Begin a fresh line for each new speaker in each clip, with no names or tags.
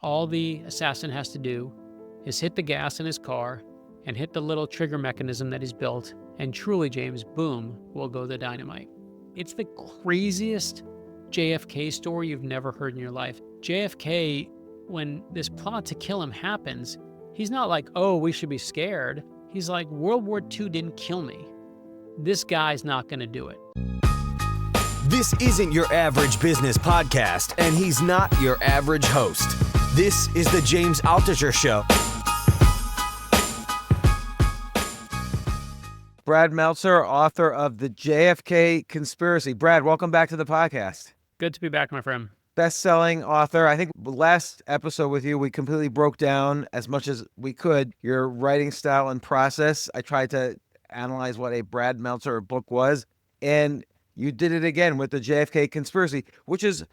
All the assassin has to do is hit the gas in his car and hit the little trigger mechanism that he's built, and truly, James, boom, will go the dynamite. It's the craziest JFK story you've never heard in your life. JFK, when this plot to kill him happens, he's not like, oh, we should be scared. He's like, World War II didn't kill me. This guy's not going to do it.
This isn't your average business podcast, and he's not your average host. This is the James Altucher Show.
Brad Meltzer, author of the JFK Conspiracy. Brad, welcome back to the podcast.
Good to be back, my friend.
Best-selling author. I think last episode with you, we completely broke down as much as we could your writing style and process. I tried to analyze what a Brad Meltzer book was, and you did it again with the JFK Conspiracy, which is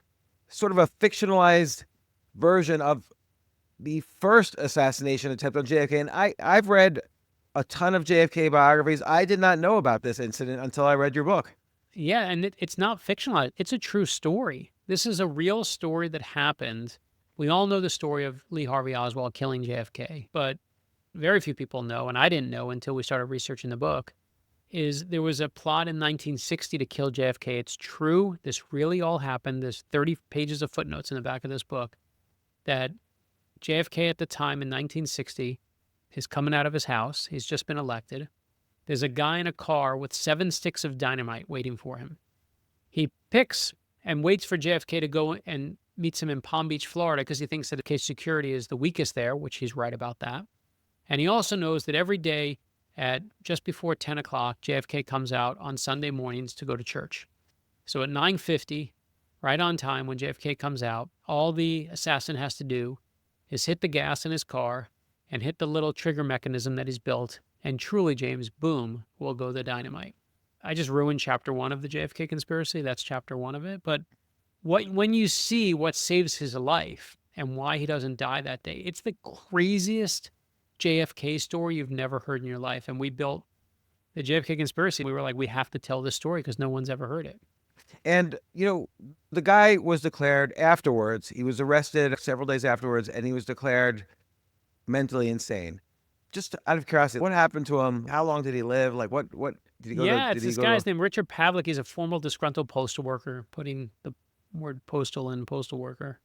sort of a fictionalized version of the first assassination attempt on JFK. And I've read a ton of JFK biographies. I did not know about this incident until I read your book.
Yeah, and it's not fictionalized. It's a true story. This is a real story that happened. We all know the story of Lee Harvey Oswald killing JFK, but very few people know, and I didn't know until we started researching the book, is there was a plot in 1960 to kill JFK. It's true. This really all happened. There's 30 pages of footnotes in the back of this book that JFK at the time in 1960 is coming out of his house. He's just been elected. There's a guy in a car with 7 sticks of dynamite waiting for him. He picks and waits for JFK to go and meets him in Palm Beach, Florida, because he thinks that the case security is the weakest there, which he's right about that. And he also knows that every day at just before 10 o'clock, JFK comes out on Sunday mornings to go to church. So at 9:50, right on time when JFK comes out, all the assassin has to do is hit the gas in his car and hit the little trigger mechanism that he's built, and truly, James, boom, will go the dynamite. I just ruined chapter 1 of the JFK Conspiracy. That's chapter 1 of it. But when you see what saves his life and why he doesn't die that day, it's the craziest JFK story you've never heard in your life. And we built the JFK Conspiracy. We were like, we have to tell this story because no one's ever heard it.
And, the guy was declared afterwards. He was arrested several days afterwards, and he was declared mentally insane. Just out of curiosity, what happened to him? How long did he live? Like, what did he go to?
Yeah, it's this guy's name, Richard Pavlik. He's a former disgruntled postal worker, putting the word postal in postal worker.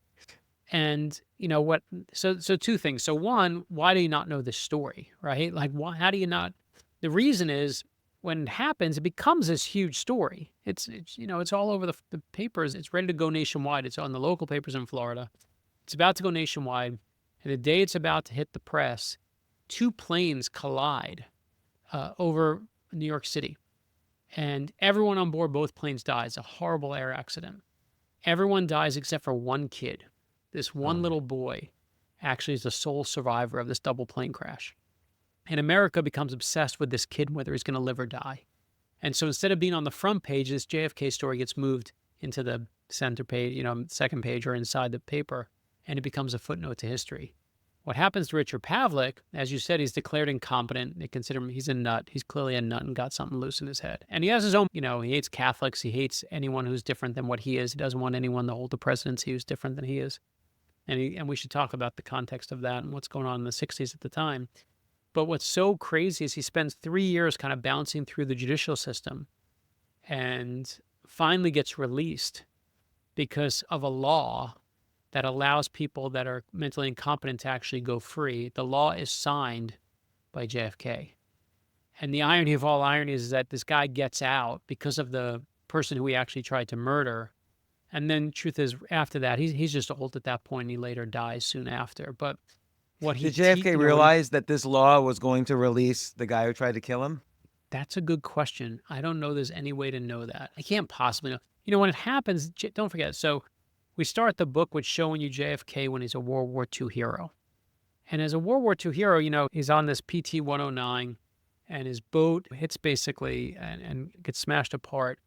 And what? So 2 things. So 1, why do you not know this story, right? Like, why? How do you not? The reason is when it happens, it becomes this huge story. It's all over the papers. It's ready to go nationwide. It's on the local papers in Florida. It's about to go nationwide. And the day it's about to hit the press, 2 planes collide over New York City. And everyone on board both planes dies. A horrible air accident. Everyone dies except for 1 kid. This one little boy actually is the sole survivor of this double plane crash. And America becomes obsessed with this kid, whether he's going to live or die. And so instead of being on the front page, this JFK story gets moved into the center page, second page or inside the paper, and it becomes a footnote to history. What happens to Richard Pavlik, as you said, he's declared incompetent. They consider him, he's a nut. He's clearly a nut and got something loose in his head. And he has his own, he hates Catholics. He hates anyone who's different than what he is. He doesn't want anyone to hold the presidency who's different than he is. And we should talk about the context of that and what's going on in the 60s at the time. But what's so crazy is he spends 3 years kind of bouncing through the judicial system and finally gets released because of a law that allows people that are mentally incompetent to actually go free. The law is signed by JFK. And the irony of all ironies is that this guy gets out because of the person who he actually tried to murder. And then truth is, after that, he's just old at that point, and he later dies soon after. But what he
did JFK realize that this law was going to release the guy who tried to kill him?
That's a good question. I don't know there's any way to know that. I can't possibly know. When it happens, don't forget. So we start the book with showing you JFK when he's a World War II hero. And as a World War II hero, he's on this PT-109, and his boat hits basically and gets smashed apart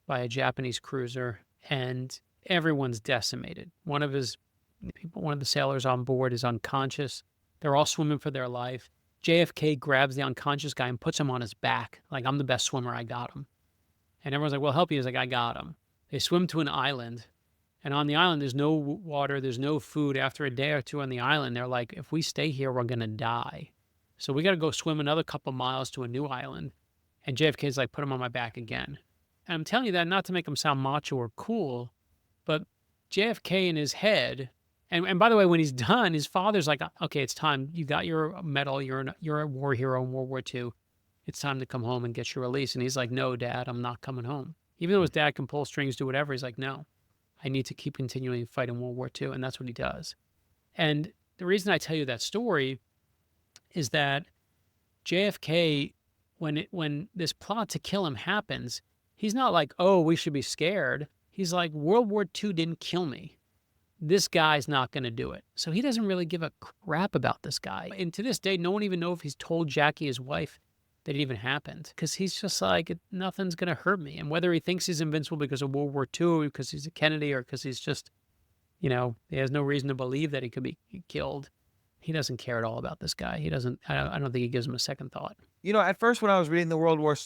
by a Japanese cruiser, and everyone's decimated. One of the sailors on board is unconscious. They're all swimming for their life. JFK grabs the unconscious guy and puts him on his back. Like, I'm the best swimmer, I got him. And everyone's like, well, help you. He's like, I got him. They swim to an island, And on the island, there's no water, there's no food. After a day or two on the island, they're like, if we stay here, we're going to die. So we got to go swim another couple miles to a new island. And JFK's like, put him on my back again. And I'm telling you that not to make him sound macho or cool, but JFK in his head, and by the way, when he's done, his father's like, okay, it's time. You got your medal. You're a war hero in World War II. It's time to come home and get your release. And he's like, no, Dad, I'm not coming home. Even though his dad can pull strings, do whatever, he's like, no, I need to keep continuing to fight in World War II. And that's what he does. And the reason I tell you that story is that JFK, when this plot to kill him happens, he's not like, oh, we should be scared. He's like, World War II didn't kill me. This guy's not going to do it. So he doesn't really give a crap about this guy. And to this day, no one even knows if he's told Jackie, his wife, that it even happened. Because he's just like, nothing's going to hurt me. And whether he thinks he's invincible because of World War II, because he's a Kennedy, or because he's just, he has no reason to believe that he could be killed, he doesn't care at all about this guy. He doesn't, I don't think he gives him a second thought.
At first when I was reading the World War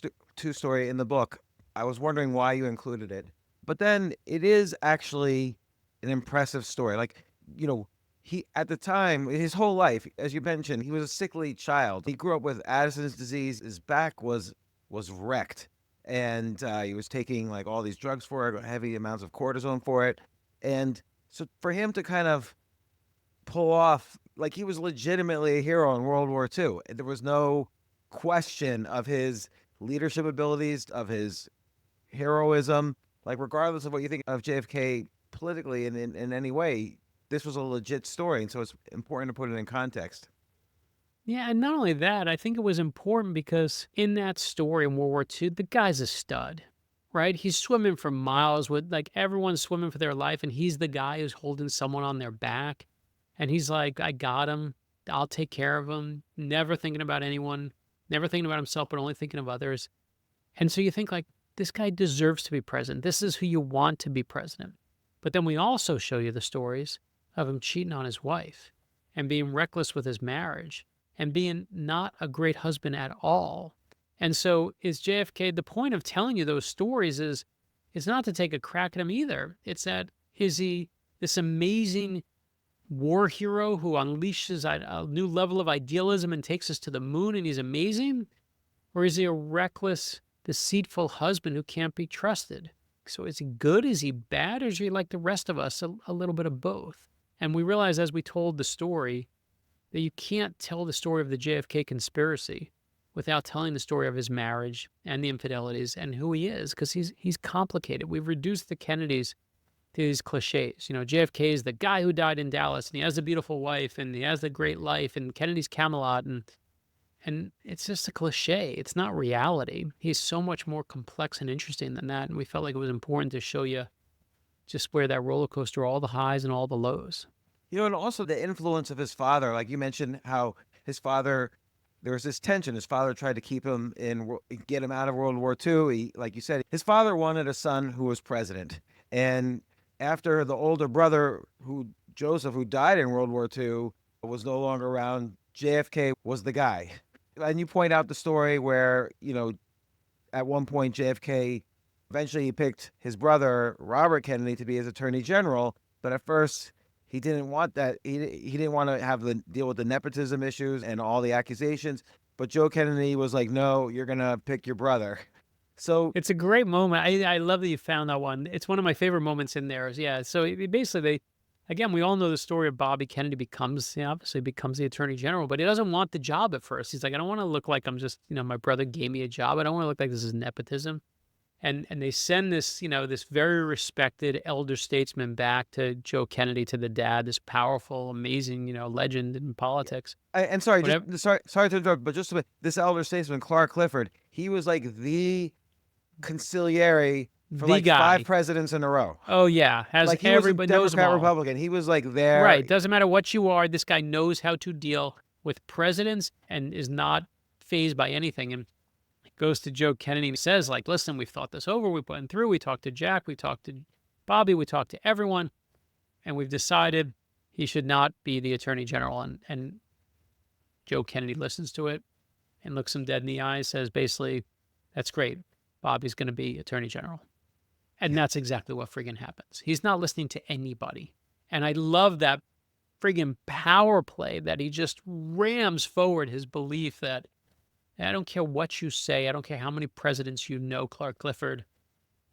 II story in the book, I was wondering why you included it. But then it is actually an impressive story. Like, he, at the time, his whole life, as you mentioned, he was a sickly child. He grew up with Addison's disease. His back was wrecked. And he was taking like all these drugs for it, heavy amounts of cortisone for it. And so for him to kind of pull off, like, he was legitimately a hero in World War II. There was no question of his leadership abilities, of his heroism. Like, regardless of what you think of JFK politically in any way, this was a legit story. And so it's important to put it in context.
Yeah, and not only that, I think it was important because in that story in World War II, the guy's a stud, right? He's swimming for miles with, like, everyone's swimming for their life, and he's the guy who's holding someone on their back. And he's like, I got him. I'll take care of him. Never thinking about anyone, never thinking about himself, but only thinking of others. And so you think, like, this guy deserves to be president. This is who you want to be president. But then we also show you the stories of him cheating on his wife and being reckless with his marriage and being not a great husband at all. And so is JFK, the point of telling you those stories is, it's not to take a crack at him either. It's that, is he this amazing war hero who unleashes a new level of idealism and takes us to the moon and he's amazing? Or is he a reckless, deceitful husband who can't be trusted? So is he good? Is he bad? Or is he like the rest of us, a little bit of both? And we realized as we told the story that you can't tell the story of the JFK conspiracy without telling the story of his marriage and the infidelities and who he is, because he's complicated. We've reduced the Kennedys to these cliches. JFK is the guy who died in Dallas, and he has a beautiful wife, and he has a great life, and Kennedy's Camelot, and it's just a cliche. It's not reality. He's so much more complex and interesting than that, and we felt like it was important to show you just where that roller coaster, all the highs and all the lows.
And also the influence of his father. Like you mentioned how his father, there was this tension. His father tried to keep him get him out of World War II. He, like you said, his father wanted a son who was president. And after the older brother, Joseph, who died in World War II, was no longer around, JFK was the guy. And you point out the story where, at one point JFK, eventually he picked his brother, Robert Kennedy, to be his attorney general. But at first, he didn't want that. He didn't want to have deal with the nepotism issues and all the accusations. But Joe Kennedy was like, no, you're going to pick your brother. So
it's a great moment. I love that you found that one. It's one of my favorite moments in there. Yeah. So basically, again, we all know the story of Bobby Kennedy obviously becomes the attorney general, but he doesn't want the job at first. He's like, I don't want to look like I'm just, my brother gave me a job. I don't want to look like this is nepotism. And they send this, this very respected elder statesman back to Joe Kennedy, to the dad, this powerful, amazing, legend in politics.
And sorry to interrupt, but just this elder statesman, Clark Clifford, he was like the consigliere for
the
like
guy.
5 presidents in a row.
Oh yeah,
like
everybody knows him all.
Republican. He was like there.
Right. Doesn't matter what you are. This guy knows how to deal with presidents and is not fazed by anything. And goes to Joe Kennedy and says, like, listen, we've thought this over. We went through. We talked to Jack. We talked to Bobby. We talked to everyone, and we've decided he should not be the attorney general. And Joe Kennedy listens to it and looks him dead in the eyes. Says basically, that's great. Bobby's going to be attorney general. And that's exactly what friggin' happens. He's not listening to anybody. And I love that friggin' power play that he just rams forward his belief that I don't care what you say, I don't care how many presidents you know, Clark Clifford,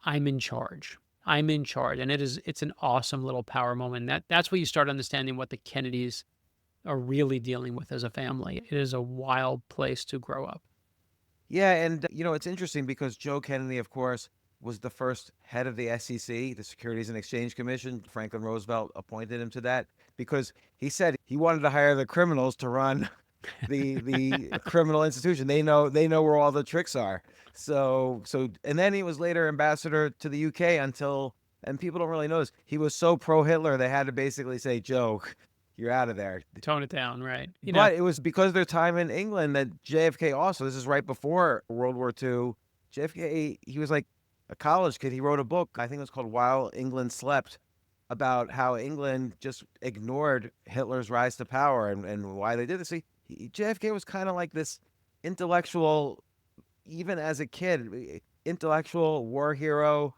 I'm in charge. I'm in charge. And it's an awesome little power moment. That's where you start understanding what the Kennedys are really dealing with as a family. It is a wild place to grow up.
Yeah, and it's interesting because Joe Kennedy, of course, was the first head of the SEC, the Securities and Exchange Commission. Franklin Roosevelt appointed him to that because he said he wanted to hire the criminals to run the criminal institution. They know where all the tricks are. So and then he was later ambassador to the UK and people don't really know this. He was so pro Hitler they had to basically say, Joe, you're out of there.
Tone it down, right?
But it was because of their time in England that JFK also, this is right before World War II. JFK, he was like a college kid. He wrote a book, I think it was called While England Slept, about how England just ignored Hitler's rise to power and why they did this. JFK was kind of like this intellectual, even as a kid, intellectual war hero.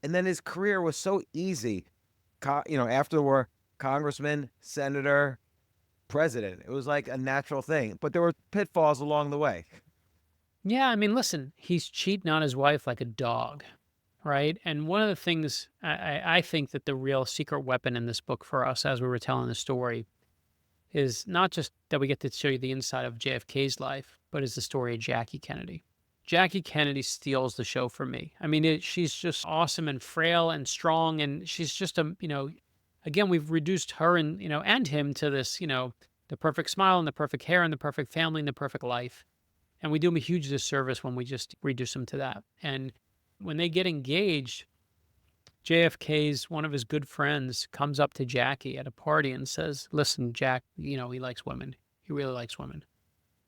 And then his career was so easy. After the war, congressman, senator, president. It was like a natural thing. But there were pitfalls along the way.
Yeah, I mean, listen, he's cheating on his wife like a dog, right? And one of the things I think that the real secret weapon in this book for us as we were telling the story is not just that we get to show you the inside of JFK's life, but is the story of Jackie Kennedy. Jackie Kennedy steals the show for me. I mean, she's just awesome and frail and strong, and she's just again, we've reduced her and him to this, the perfect smile and the perfect hair and the perfect family and the perfect life. And we do him a huge disservice when we just reduce him to that. And when they get engaged, JFK's one of his good friends comes up to Jackie at a party and says, listen, Jack, he likes women. He really likes women.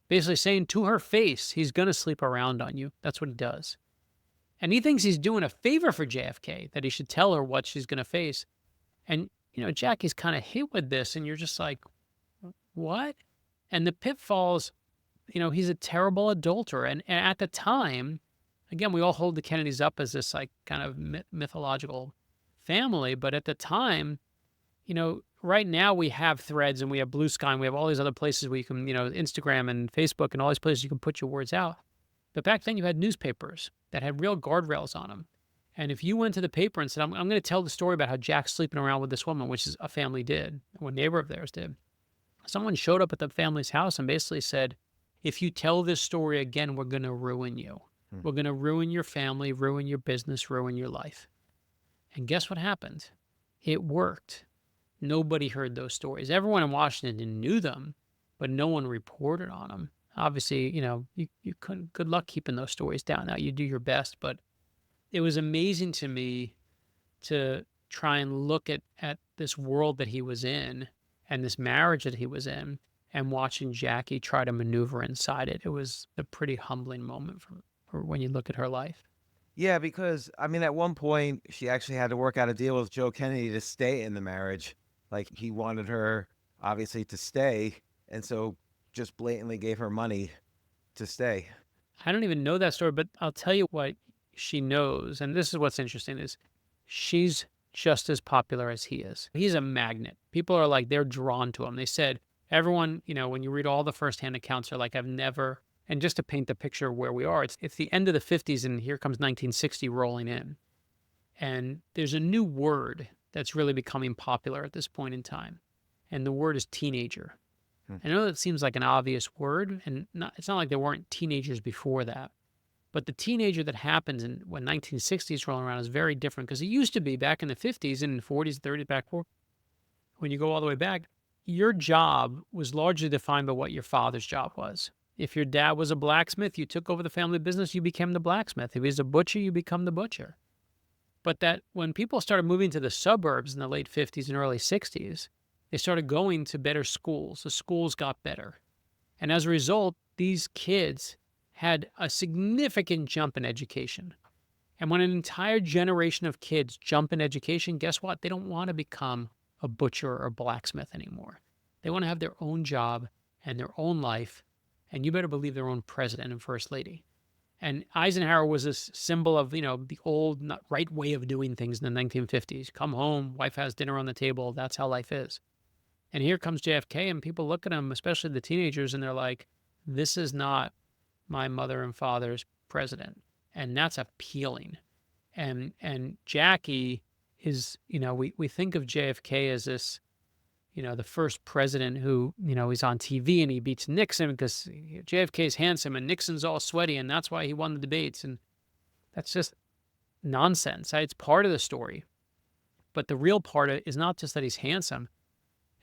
Basically saying to her face, he's going to sleep around on you. That's what he does. And he thinks he's doing a favor for JFK, that he should tell her what she's going to face. And, Jackie's kind of hit with this, and you're just like, what? And the pitfalls, he's a terrible adulterer. And at the time, again, we all hold the Kennedys up as this like kind of mythological family. But at the time, right now we have Threads and we have Blue Sky and we have all these other places where you can, Instagram and Facebook and all these places you can put your words out. But back then you had newspapers that had real guardrails on them. And if you went to the paper and said, I'm going to tell the story about how Jack's sleeping around with this woman, which is a family did, or a neighbor of theirs did, someone showed up at the family's house and basically said, if you tell this story again, we're going to ruin you. We're going to ruin your family, ruin your business, ruin your life. And guess what happened? It worked. Nobody heard those stories. Everyone in Washington knew them, but no one reported on them. Obviously, you couldn't, good luck keeping those stories down. Now you do your best, but it was amazing to me to try and look at this world that he was in and this marriage that he was in and watching Jackie try to maneuver inside it. It was a pretty humbling moment for when you look at her life.
Yeah, because, at one point, she actually had to work out a deal with Joe Kennedy to stay in the marriage. Like, he wanted her, obviously, to stay, and so just blatantly gave her money to stay.
I don't even know that story, but I'll tell you what she knows, and this is what's interesting, is she's just as popular as he is. He's a magnet. People are like, they're drawn to him. They said, everyone, when you read all the firsthand accounts, are like, I've never... And just to paint the picture of where we are, it's the end of the 50s, and here comes 1960 rolling in. And there's a new word that's really becoming popular at this point in time. And the word is teenager. I know that seems like an obvious word, and it's not like there weren't teenagers before that. But the teenager that happens when 1960 is rolling around is very different, because it used to be back in the 50s and 40s, 30s, back when you go all the way back, your job was largely defined by what your father's job was. If your dad was a blacksmith, you took over the family business, you became the blacksmith. If he was a butcher, you become the butcher. But that when people started moving to the suburbs in the late 50s and early 60s, they started going to better schools. The schools got better. And as a result, these kids had a significant jump in education. And when an entire generation of kids jump in education, guess what? They don't want to become a butcher or a blacksmith anymore. They want to have their own job and their own life, and you better believe their own president and first lady. And Eisenhower was this symbol of, the old right way of doing things in the 1950s. Come home, wife has dinner on the table. That's how life is. And here comes JFK, and people look at him, especially the teenagers, and they're like, this is not my mother and father's president. And that's appealing. And Jackie is, we think of JFK as this, the first president who, he's on TV and he beats Nixon because JFK is handsome and Nixon's all sweaty and that's why he won the debates. And that's just nonsense. It's part of the story. But the real part of it is not just that he's handsome,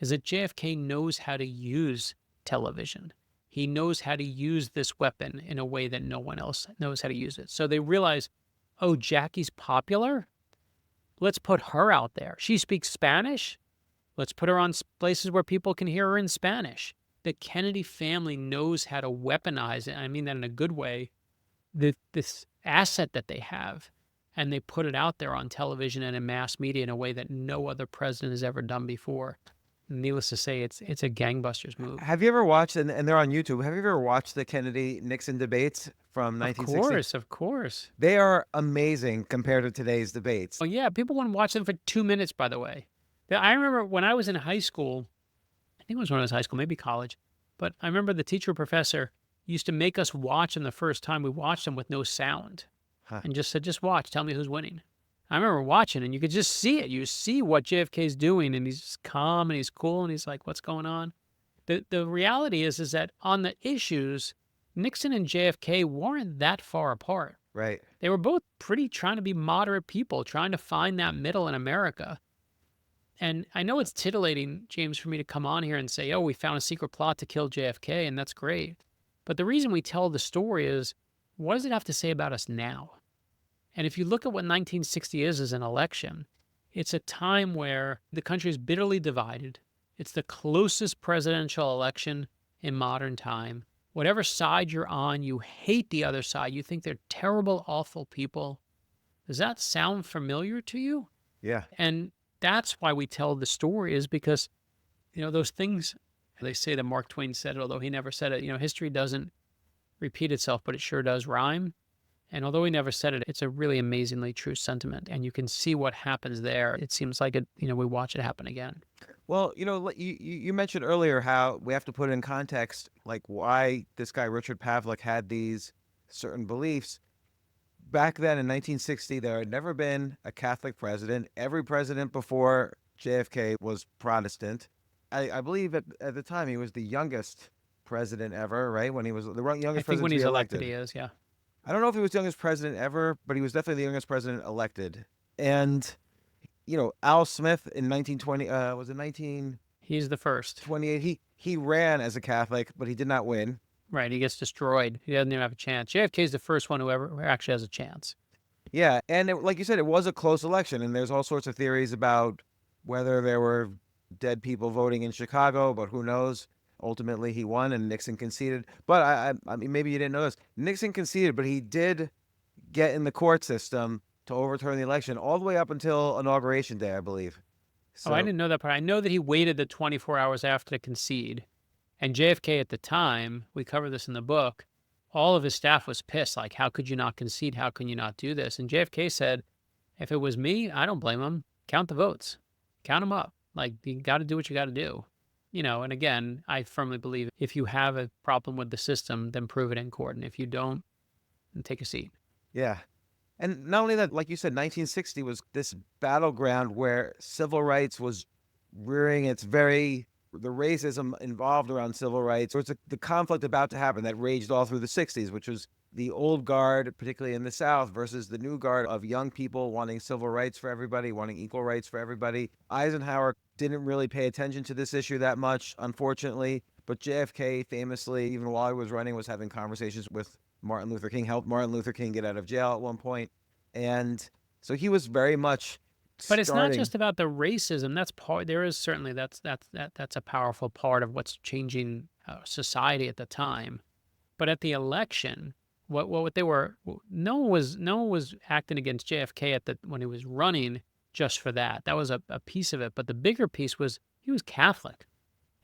is that JFK knows how to use television. He knows how to use this weapon in a way that no one else knows how to use it. So they realize, oh, Jackie's popular? Let's put her out there. She speaks Spanish? Let's put her on places where people can hear her in Spanish. The Kennedy family knows how to weaponize it. I mean that in a good way. This asset that they have, and they put it out there on television and in mass media in a way that no other president has ever done before. Needless to say, it's a gangbusters move.
Have you ever watched, and they're on YouTube, have you ever watched the Kennedy-Nixon debates from 1960?
Of course.
They are amazing compared to today's debates.
Oh, yeah. People want to watch them for 2 minutes, by the way. I remember when I was in high school, I think it was when I was high school, maybe college, but I remember the teacher or professor used to make us watch them the first time. We watched them with no sound and just said, just watch, tell me who's winning. I remember watching, and you could just see it. You see what JFK's doing, and he's just calm, and he's cool, and he's like, what's going on? The reality is that on the issues, Nixon and JFK weren't that far apart.
Right.
They were both pretty trying to be moderate people, trying to find that middle in America. And I know it's titillating, James, for me to come on here and say, oh, we found a secret plot to kill JFK, and that's great. But the reason we tell the story is, what does it have to say about us now? And if you look at what 1960 is as an election, it's a time where the country is bitterly divided. It's the closest presidential election in modern time. Whatever side you're on, you hate the other side. You think they're terrible, awful people. Does that sound familiar to you?
Yeah.
And that's why we tell the story, is because, those things, they say that Mark Twain said it, although he never said it, history doesn't repeat itself, but it sure does rhyme. And although he never said it, it's a really amazingly true sentiment. And you can see what happens there. It seems like we watch it happen again.
Well, you mentioned earlier how we have to put in context, like why this guy, Richard Pavlik, had these certain beliefs. Back then in 1960, there had never been a Catholic president. Every president before JFK was Protestant. I believe at the time he was the youngest president ever, right? When he was the youngest president.
I think when he's elected, he is, yeah.
I don't know if he was the youngest president ever, but he was definitely the youngest president elected. And, Al Smith in 1920, was it 1928?
He's the first.
He ran as a Catholic, but he did not win.
Right, he gets destroyed. He doesn't even have a chance. JFK's the first one who actually has a chance.
Yeah, and like you said, it was a close election, and there's all sorts of theories about whether there were dead people voting in Chicago, but who knows? Ultimately, he won, and Nixon conceded. But I mean, maybe you didn't know this. Nixon conceded, but he did get in the court system to overturn the election all the way up until Inauguration Day, I believe. So,
I didn't know that part. I know that he waited the 24 hours after to concede. And JFK at the time, we cover this in the book, all of his staff was pissed. Like, how could you not concede? How can you not do this? And JFK said, if it was me, I don't blame him. Count the votes. Count them up. Like, you got to do what you got to do. And again, I firmly believe if you have a problem with the system, then prove it in court. And if you don't, then take a seat.
Yeah. And not only that, like you said, 1960 was this battleground where civil rights was rearing the racism involved around civil rights. So it's the conflict about to happen that raged all through the 60s, which was the old guard, particularly in the South, versus the new guard of young people wanting civil rights for everybody, wanting equal rights for everybody. Eisenhower didn't really pay attention to this issue that much, unfortunately, but JFK famously, even while he was running, was having conversations with Martin Luther King, helped Martin Luther King get out of jail at one point. And so he was very much
But it's not just about the racism. That's part. There is certainly that's a powerful part of what's changing society at the time. But at the election, what they were, no one was acting against JFK when he was running just for that. That was a piece of it. But the bigger piece was he was Catholic.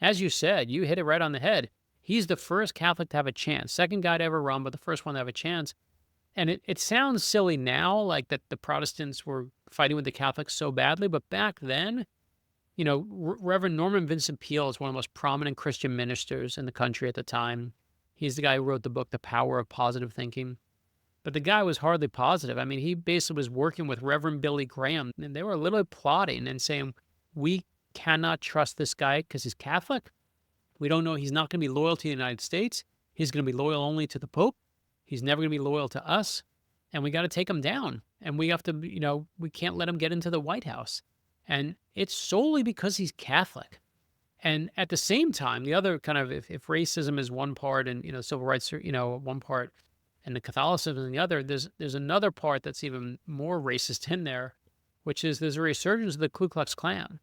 As you said, you hit it right on the head. He's the first Catholic to have a chance. Second guy to ever run, but the first one to have a chance. And it sounds silly now, like that the Protestants were fighting with the Catholics so badly, but back then, Reverend Norman Vincent Peale is one of the most prominent Christian ministers in the country at the time. He's the guy who wrote the book, The Power of Positive Thinking. But the guy was hardly positive. I mean, he basically was working with Reverend Billy Graham, and they were literally plotting and saying, we cannot trust this guy because he's Catholic. We don't know, he's not going to be loyal to the United States. He's going to be loyal only to the Pope. He's never going to be loyal to us. And we got to take him down. And we have to, we can't let him get into the White House. And it's solely because he's Catholic. And at the same time, the other kind of, if racism is one part and, civil rights are, one part, and the Catholicism is the other, there's another part that's even more racist in there, which is there's a resurgence of the Ku Klux Klan.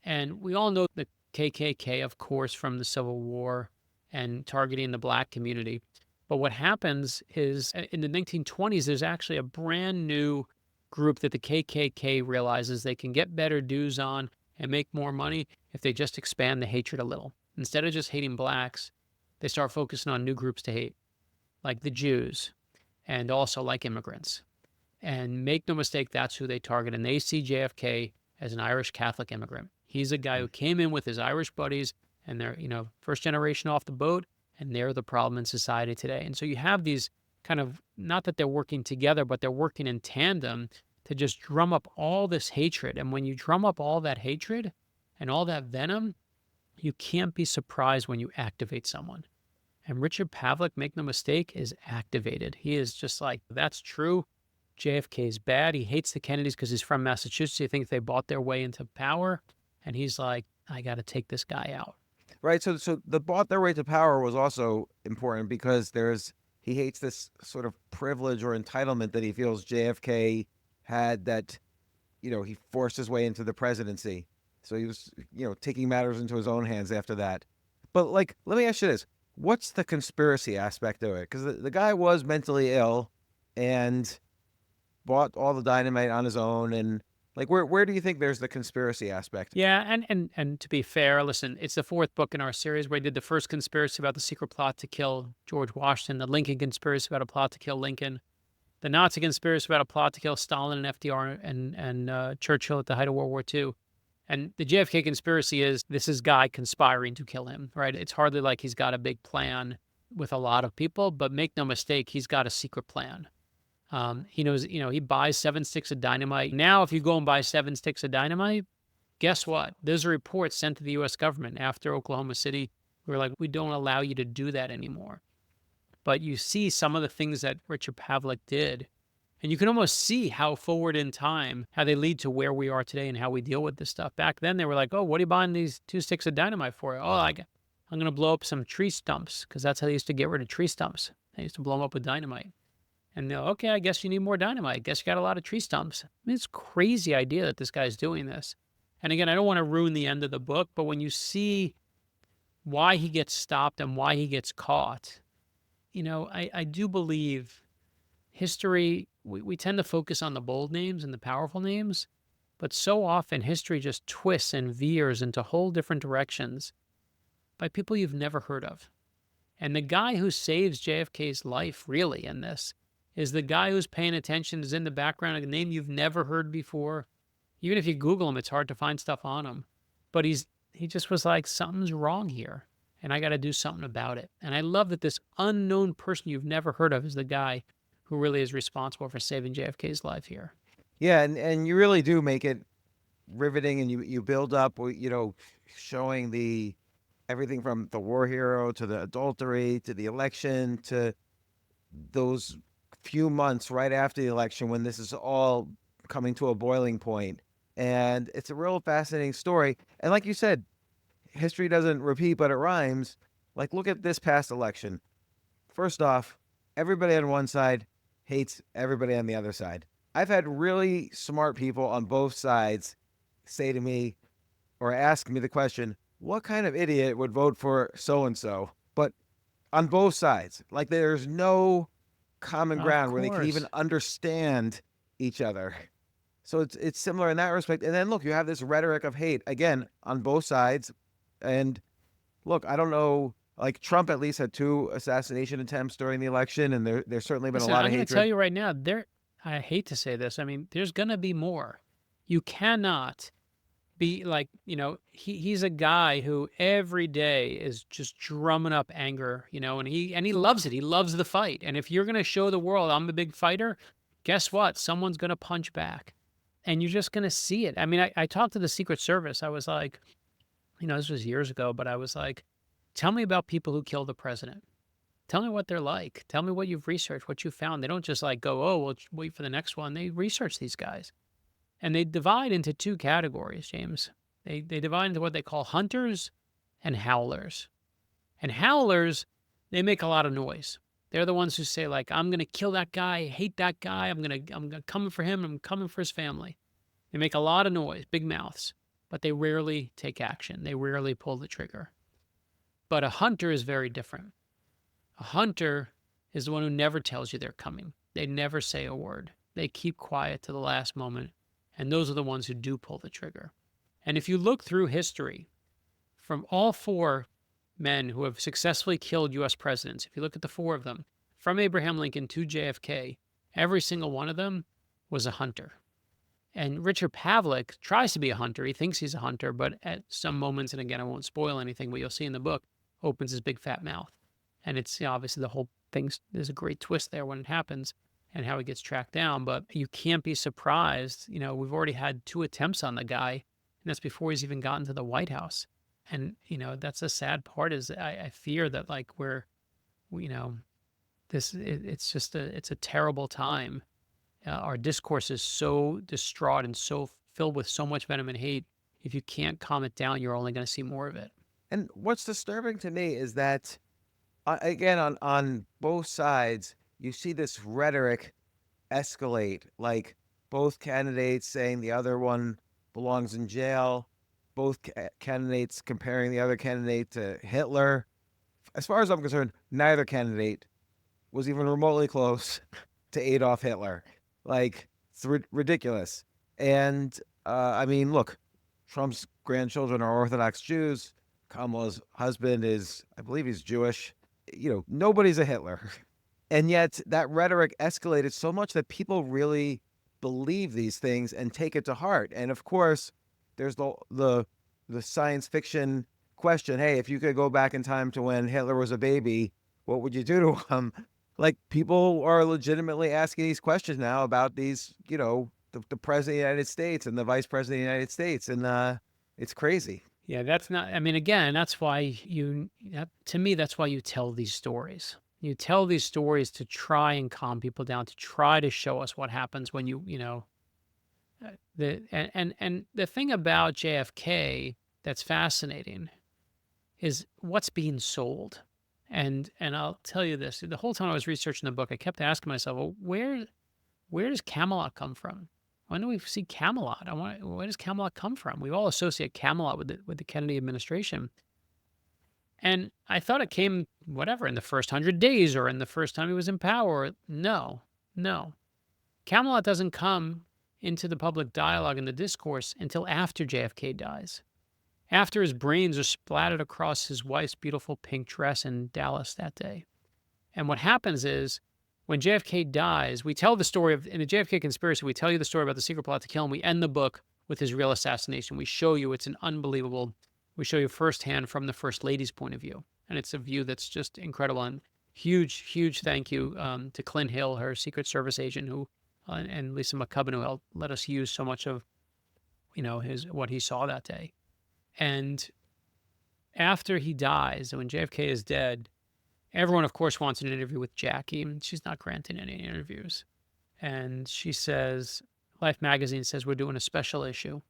And we all know the KKK, of course, from the Civil War and targeting the black community. But what happens is in the 1920s, there's actually a brand new group that the KKK realizes they can get better dues on and make more money if they just expand the hatred a little. Instead of just hating blacks, they start focusing on new groups to hate, like the Jews and also like immigrants. And make no mistake, that's who they target. And they see JFK as an Irish Catholic immigrant. He's a guy who came in with his Irish buddies and they're, first generation off the boat, and they're the problem in society today. And so you have these kind of, not that they're working together, but they're working in tandem to just drum up all this hatred. And when you drum up all that hatred and all that venom, you can't be surprised when you activate someone. And Richard Pavlik, make no mistake, is activated. He is just like, that's true. JFK is bad. He hates the Kennedys because he's from Massachusetts. He thinks they bought their way into power. And he's like, I got to take this guy out.
Right. So the bought their way to power was also important because he hates this sort of privilege or entitlement that he feels JFK had, that, he forced his way into the presidency. So he was, taking matters into his own hands after that. But let me ask you this. What's the conspiracy aspect of it? Because the guy was mentally ill and bought all the dynamite on his own. And where do you think there's the conspiracy aspect?
Yeah, and to be fair, listen, it's the fourth book in our series where I did the first conspiracy about the secret plot to kill George Washington, the Lincoln conspiracy about a plot to kill Lincoln, the Nazi conspiracy about a plot to kill Stalin and FDR and Churchill at the height of World War II. And the JFK conspiracy is this is guy conspiring to kill him, right? It's hardly like he's got a big plan with a lot of people, but make no mistake, he's got a secret plan. He knows, he buys 7 sticks of dynamite. Now, if you go and buy 7 sticks of dynamite, guess what? There's a report sent to the U.S. government after Oklahoma City. We were like, we don't allow you to do that anymore. But you see some of the things that Richard Pavlik did, and you can almost see how forward in time, how they lead to where we are today and how we deal with this stuff. Back then, they were like, oh, what are you buying these 2 sticks of dynamite for? Oh, I'm going to blow up some tree stumps, because that's how they used to get rid of tree stumps. They used to blow them up with dynamite. And they're, okay, I guess you need more dynamite. I guess you got a lot of tree stumps. I mean, it's a crazy idea that this guy's doing this. And again, I don't want to ruin the end of the book, but when you see why he gets stopped and why he gets caught, I do believe history, we tend to focus on the bold names and the powerful names, but so often history just twists and veers into whole different directions by people you've never heard of. And the guy who saves JFK's life, really, in this, is the guy who's paying attention, is in the background, a name you've never heard before. Even if you Google him, it's hard to find stuff on him. But he just was like, something's wrong here, and I got to do something about it. And I love that this unknown person you've never heard of is the guy who really is responsible for saving JFK's life here.
Yeah, and you really do make it riveting, and you build up, showing everything from the war hero to the adultery to the election to those few months right after the election when this is all coming to a boiling point. And it's a real fascinating story. And like you said, history doesn't repeat, but it rhymes. Look at this past election. First off, everybody on one side hates everybody on the other side. I've had really smart people on both sides say to me or ask me the question, what kind of idiot would vote for so-and-so? But on both sides, there's no common ground where they can even understand each other. So it's similar in that respect. And then look, you have this rhetoric of hate again on both sides. And look, I don't know Like Trump at least had 2 assassination attempts during the election, and there's certainly been a
Listen,
lot
I'm
of
going to tell
hatred.
you right now, I hate to say this. I mean, there's going to be more. You cannot be like, he's a guy who every day is just drumming up anger, and he loves it. He loves the fight. And if you're going to show the world I'm a big fighter, guess what? Someone's going to punch back. And you're just going to see it. I mean, I talked to the Secret Service. I was like, this was years ago, but I was like, tell me about people who killed the president. Tell me what they're like. Tell me what you've researched, what you found. They don't just like go, oh, we'll wait for the next one. They research these guys. And they divide into 2 categories, James. They divide into what they call hunters and howlers. And howlers, they make a lot of noise. They're the ones who say, like, I'm gonna kill that guy, I hate that guy, I'm coming for him, I'm coming for his family. They make a lot of noise, big mouths, but they rarely take action. They rarely pull the trigger. But a hunter is very different. A hunter is the one who never tells you they're coming. They never say a word. They keep quiet to the last moment. And those are the ones who do pull the trigger. And if you look through history, from all 4 men who have successfully killed U.S. presidents, if you look at the 4 of them, from Abraham Lincoln to JFK, every single one of them was a hunter. And Richard Pavlik tries to be a hunter. He thinks he's a hunter, but at some moments, and again, I won't spoil anything, but you'll see in the book, opens his big fat mouth. And it's obviously the whole thing, there's a great twist there when it happens and how he gets tracked down. But you can't be surprised. We've already had 2 attempts on the guy, and that's before he's even gotten to the White House. And, that's the sad part is I fear that like it's a terrible time. Our discourse is so distraught and so filled with so much venom and hate. If you can't calm it down, you're only going to see more of it.
And what's disturbing to me is that, again, on both sides, you see this rhetoric escalate, like both candidates saying the other one belongs in jail, both candidates comparing the other candidate to Hitler. As far as I'm concerned, neither candidate was even remotely close to Adolf Hitler. Like, it's ridiculous. And I mean, look, Trump's grandchildren are Orthodox Jews. Kamala's husband is, I believe he's Jewish. Nobody's a Hitler. And yet that rhetoric escalated so much that people really believe these things and take it to heart. And of course, there's the science fiction question. Hey, if you could go back in time to when Hitler was a baby, what would you do to him? Like, people are legitimately asking these questions now about these, the president of the United States and the vice president of the United States. And it's crazy.
Yeah, that's not, I mean, again, that's why to me, that's why you tell these stories. You tell these stories to try and calm people down, to try to show us what happens when and the thing about JFK that's fascinating is what's being sold. And I'll tell you this, the whole time I was researching the book, I kept asking myself, well, where does Camelot come from? When do we see Camelot? Where does Camelot come from? We all associate Camelot with the Kennedy administration. And I thought it came, whatever, in the first 100 days or in the first time he was in power. No. Camelot doesn't come into the public dialogue and the discourse until after JFK dies. After his brains are splattered across his wife's beautiful pink dress in Dallas that day. And what happens is, when JFK dies, we tell the story in the JFK Conspiracy, we tell you the story about the secret plot to kill him. We end the book with his real assassination. We show you we show you firsthand from the First Lady's point of view. And it's a view that's just incredible. And huge thank you to Clint Hill, her Secret Service agent, and Lisa McCubbin, who helped let us use so much of, what he saw that day. And after he dies, when JFK is dead, everyone, of course, wants an interview with Jackie, and she's not granting any interviews. And she says, Life magazine says, we're doing a special issue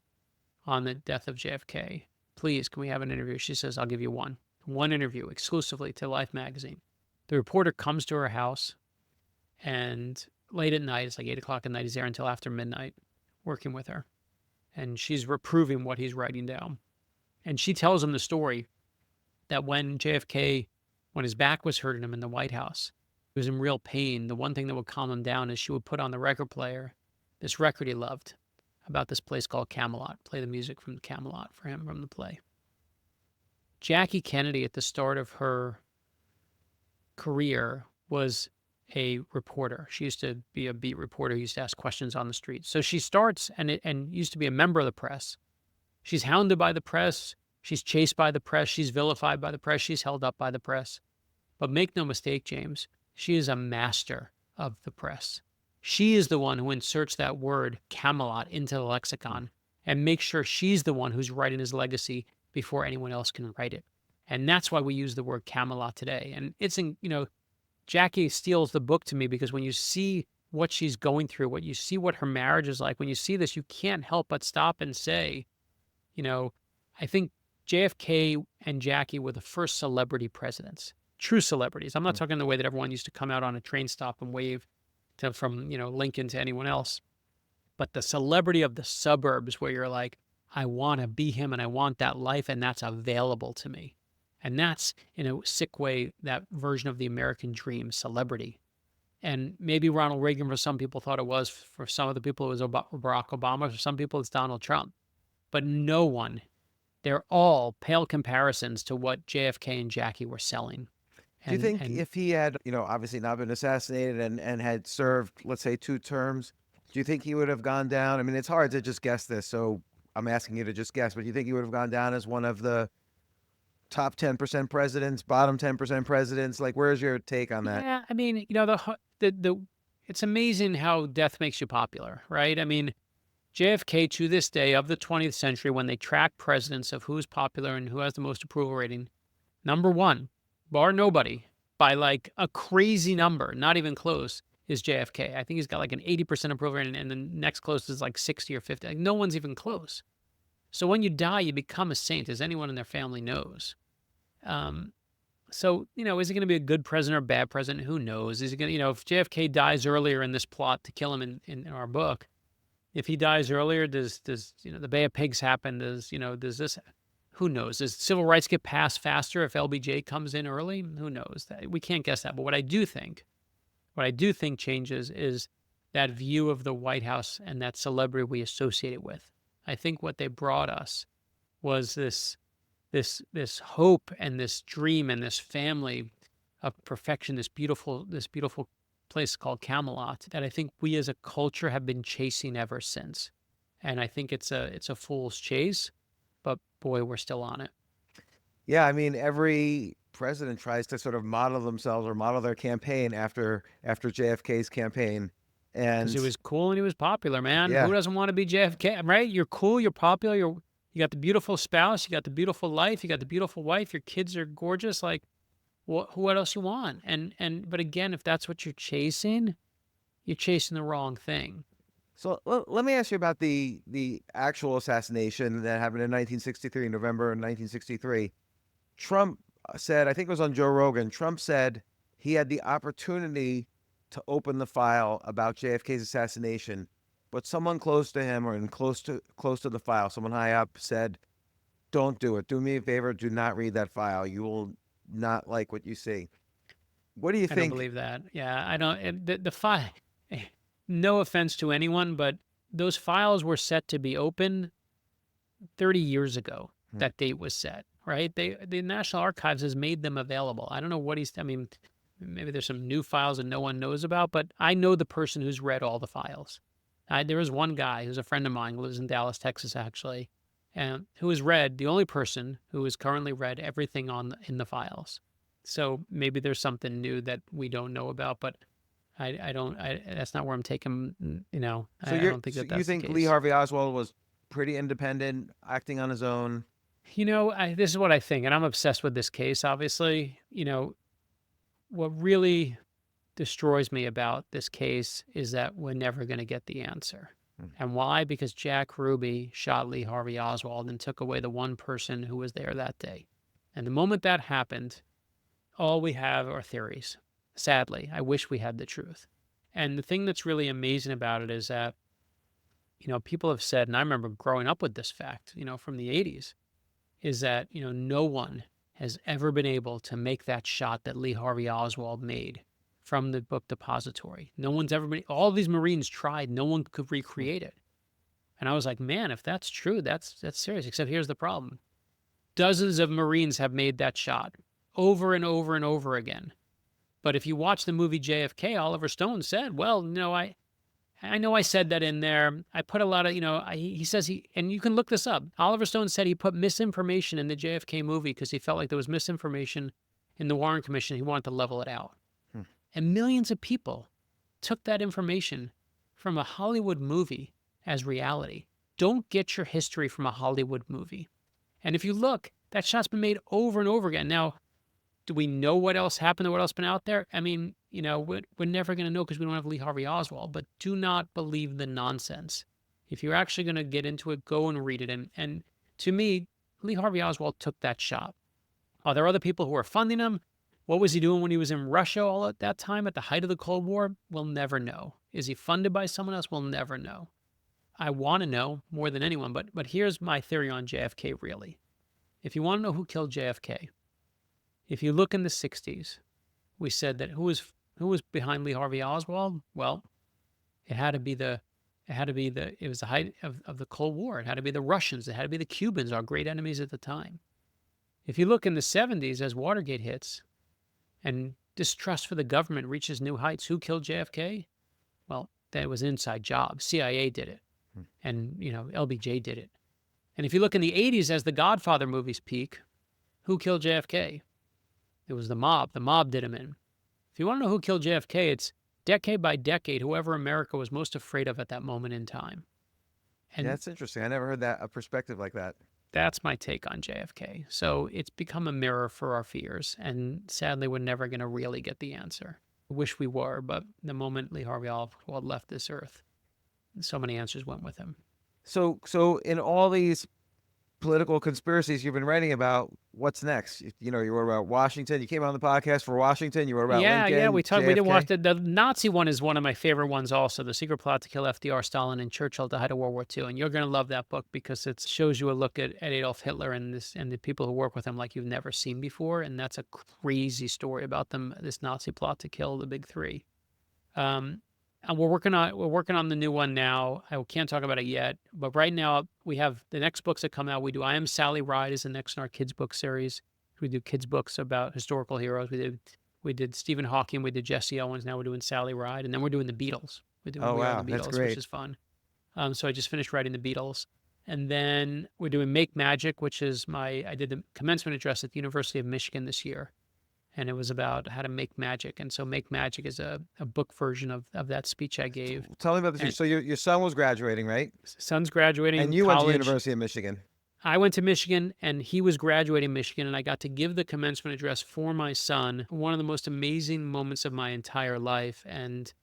on the death of JFK. Please, can we have an interview? She says, I'll give you one interview exclusively to Life magazine. The reporter comes to her house, and late at night, it's like 8 o'clock at night, he's there until after midnight, working with her. And she's reproving what he's writing down. And she tells him the story that when JFK, when his back was hurting him in the White House, he was in real pain. The one thing that would calm him down is she would put on the record player this record he loved about this place called Camelot, play the music from Camelot for him from the play. Jackie Kennedy at the start of her career was a reporter. She used to be a beat reporter who used to ask questions on the street. So she starts and used to be a member of the press. She's hounded by the press. She's chased by the press. She's vilified by the press. She's held up by the press. But make no mistake, James, she is a master of the press. She is the one who inserts that word Camelot into the lexicon and makes sure she's the one who's writing his legacy before anyone else can write it. And that's why we use the word Camelot today. And Jackie steals the book to me because when you see what she's going through, what you see what her marriage is like, when you see this, you can't help but stop and say, I think JFK and Jackie were the first celebrity presidents, true celebrities. I'm not talking the way that everyone used to come out on a train stop and wave from Lincoln to anyone else, but the celebrity of the suburbs where you're like, I want to be him and I want that life and that's available to me. And that's, in a sick way, that version of the American dream, celebrity. And maybe Ronald Reagan, for some people, thought it was. For some of the people, it was Barack Obama. For some people, it's Donald Trump. But no one, they're all pale comparisons to what JFK and Jackie were selling.
Do you think if he had, obviously not been assassinated and had served, let's say, 2 terms, do you think he would have gone down? I mean, it's hard to just guess this, so I'm asking you to just guess, but do you think he would have gone down as one of the top 10% presidents, bottom 10% presidents? Like, where's your take on that?
Yeah, I mean, it's amazing how death makes you popular, right? I mean, JFK to this day of the 20th century, when they track presidents of who's popular and who has the most approval rating, number 1, bar nobody, by like a crazy number, not even close, is JFK. I think he's got like an 80% approval rating, and the next closest is like 60 or 50. Like, no one's even close. So when you die, you become a saint, as anyone in their family knows. So, is he going to be a good president or a bad president? Who knows? Is he going to, if JFK dies earlier in this plot to kill him in our book, if he dies earlier, does the Bay of Pigs happen? Does this, who knows? Does civil rights get passed faster if LBJ comes in early? Who knows? We can't guess that. But what I do think changes is that view of the White House and that celebrity we associate it with. I think what they brought us was this hope and this dream and this family of perfection, this beautiful place called Camelot that I think we as a culture have been chasing ever since. And I think it's a fool's chase, but boy, we're still on it.
Yeah, I mean, every president tries to sort of model themselves or model their campaign after JFK's campaign. And
because he was cool and he was popular, man.
Yeah.
Who doesn't want to be JFK, right? You're cool, you're popular, you got the beautiful spouse, you got the beautiful life, you got the beautiful wife, your kids are gorgeous. Like, what else you want? But again, if that's what you're chasing the wrong thing.
So let me ask you about the actual assassination that happened in 1963, November 1963. Trump said, I think it was on Joe Rogan, Trump said he had the opportunity to open the file about JFK's assassination, but someone close to him or close to the file, someone high up, said, don't do it. Do me a favor. Do not read that file. You will not like what you see. What do you think?
I don't believe that. Yeah, I don't. The file, no offense to anyone, but those files were set to be open 30 years ago. That date was set, right? The National Archives has made them available. I don't know what maybe there's some new files that no one knows about, but I know the person who's read all the files. There was one guy who's a friend of mine, who lives in Dallas, Texas, actually, and who has read, the only person who has currently read everything in the files. So maybe there's something new that we don't know about, but I don't. That's not where I'm taking. I don't think that's
you think
the case.
Lee Harvey Oswald was pretty independent, acting on his own?
This is what I think, and I'm obsessed with this case. Obviously, what really destroys me about this case is that we're never going to get the answer. And why? Because Jack Ruby shot Lee Harvey Oswald and took away the one person who was there that day. And the moment that happened, all we have are theories. Sadly, I wish we had the truth. And the thing that's really amazing about it is that, people have said, and I remember growing up with this fact, from the 80s, is that, no one has ever been able to make that shot that Lee Harvey Oswald made from the book Depository. No one's ever been, all these Marines tried, no one could recreate it. And I was like, man, if that's true, that's serious. Except here's the problem. Dozens of Marines have made that shot over and over and over again. But if you watch the movie JFK, Oliver Stone said, well, I know I said that in there. I put a lot of, he says and you can look this up. Oliver Stone said he put misinformation in the JFK movie because he felt like there was misinformation in the Warren Commission. He wanted to level it out. And millions of people took that information from a Hollywood movie as reality. Don't get your history from a Hollywood movie. And if you look, that shot's been made over and over again. Now, do we know what else happened or what else been out there? I mean, we're never going to know because we don't have Lee Harvey Oswald, but do not believe the nonsense. If you're actually going to get into it, go and read it. And to me, Lee Harvey Oswald took that shot. Are there other people who are funding him? What was he doing when he was in Russia all at that time at the height of the Cold War? We'll never know. Is he funded by someone else? We'll never know. I want to know more than anyone, but here's my theory on JFK, really. If you want to know who killed JFK, if you look in the 60s, we said that who was behind Lee Harvey Oswald? Well, it was the height of the Cold War. It had to be the Russians. It had to be the Cubans, our great enemies at the time. If you look in the 70s as Watergate hits and distrust for the government reaches new heights, who killed JFK? Well, that was an inside job. CIA did it. And, LBJ did it. And if you look in the 80s as the Godfather movies peak, who killed JFK? It was the mob. The mob did him in. If you want to know who killed JFK, it's decade by decade, whoever America was most afraid of at that moment in time. And
that's interesting. I never heard a perspective like that.
That's my take on JFK. So it's become a mirror for our fears. And sadly, we're never going to really get the answer. I wish we were, but the moment Lee Harvey Oswald left this earth, so many answers went with him.
So in all these political conspiracies you've been writing about, what's next? You wrote about Washington. You came on the podcast for Washington. You wrote about Lincoln.
Yeah, we
JFK.
did watch the Nazi one is one of my favorite ones also, The Secret Plot to Kill FDR, Stalin, and Churchill at the height of World War II. And you're going to love that book because it shows you a look at Adolf Hitler and the people who work with him like you've never seen before. And that's a crazy story about this Nazi plot to kill the big three. And we're working on the new one now. I can't talk about it yet, but right now we have the next books that come out. We do I Am Sally Ride is the next in our kids book series. We do kids books about historical heroes. We did Stephen Hawking. We did Jesse Owens. Now we're doing Sally Ride, and then we're doing the Beatles. We're doing We Are the Beatles,
that's great.
which is fun. So I just finished writing the Beatles, and then we're doing Make Magic, which is I did the commencement address at the University of Michigan this year. And it was about how to make magic. And so Make Magic is a book version of that speech I gave.
Tell me about this. So your son was graduating, right?
Son's graduating
And you
college.
went to University of Michigan.
I went to Michigan, and he was graduating Michigan, and I got to give the commencement address for my son, one of the most amazing moments of my entire life. And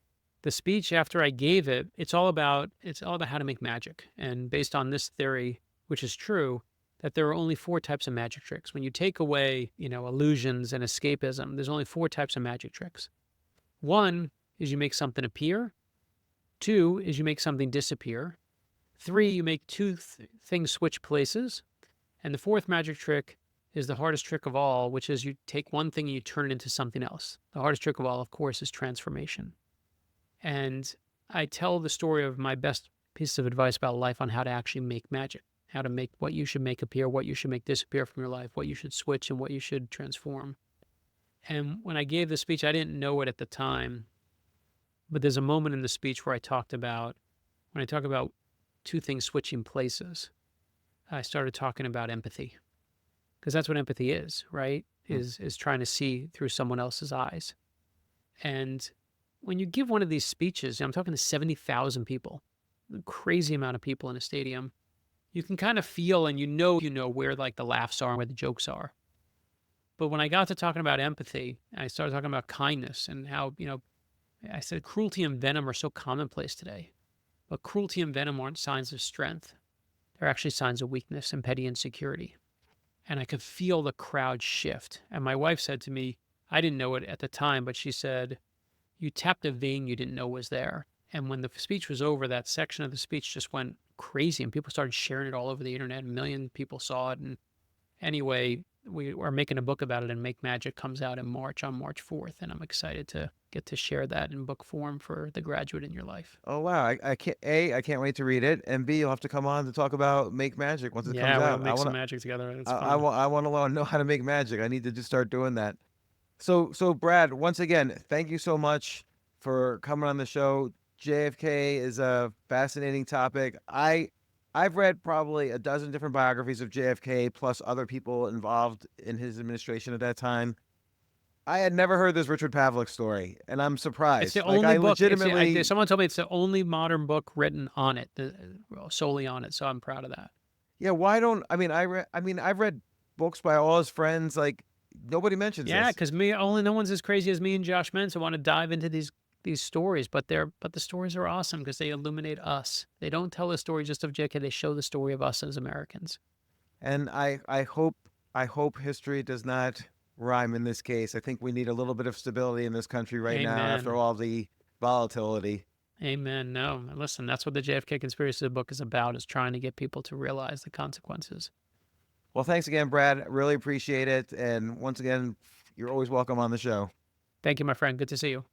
the speech after I gave it, it's all about how to make magic. And based on this theory, which is true, that there are only 4 types of magic tricks. When you take away, illusions and escapism, there's only 4 types of magic tricks. 1 is you make something appear. 2 is you make something disappear. 3, you make 2 things switch places. And the 4th magic trick is the hardest trick of all, which is you take one thing and you turn it into something else. The hardest trick of all, of course, is transformation. And I tell the story of my best piece of advice about life on how to actually make magic. How to make what you should make appear, what you should make disappear from your life, what you should switch, and what you should transform. And when I gave the speech, I didn't know it at the time, but there's a moment in the speech where when I talk about 2 things switching places, I started talking about empathy. Because that's what empathy is, right? Is trying to see through someone else's eyes. And when you give one of these speeches, I'm talking to 70,000 people, a crazy amount of people in a stadium, you can kind of feel and you know where like the laughs are and where the jokes are. But when I got to talking about empathy, I started talking about kindness and how, I said cruelty and venom are so commonplace today. But cruelty and venom aren't signs of strength. They're actually signs of weakness and petty insecurity. And I could feel the crowd shift. And my wife said to me, I didn't know it at the time, but she said, you tapped a vein you didn't know was there. And when the speech was over, that section of the speech just went crazy and people started sharing it all over the internet. 1 million people saw it. And anyway, we are making a book about it, and Make Magic comes out in March, on March 4th, and I'm excited to get to share that in book form for the graduate in your life.
Oh wow! I can't wait to read it, and B, you'll have to come on to talk about Make Magic once it comes
Yeah, we'll
out.
make some magic together. It's
I
fun.
want to know how to make magic. I need to just start doing that. So Brad, once again, thank you so much for coming on the show. JFK is a fascinating topic. I've read probably a dozen different biographies of JFK, plus other people involved in his administration at that time. I had never heard this Richard Pavlik story, and I'm
It's the
surprised. Like
only
I
book.
legitimately,
Someone told me it's the only modern book written on it, solely on it. So I'm proud of that.
yeah. Why don't I mean I've read books by all his friends. Like nobody mentions
Yeah,
this.
because no one's as crazy as me and Josh Mentz want to dive into these stories, but the stories are awesome because they illuminate us. They don't tell the story just of JK. They show the story of us as Americans.
And I hope history does not rhyme in this case. I think we need a little bit of stability in this country right now after
Amen.
all the volatility.
Amen. No, listen, that's what the JFK Conspiracy book is about, is trying to get people to realize the consequences.
Well, thanks again, Brad. Really appreciate it. And once again, you're always welcome on the show.
Thank you, my friend. Good to see you.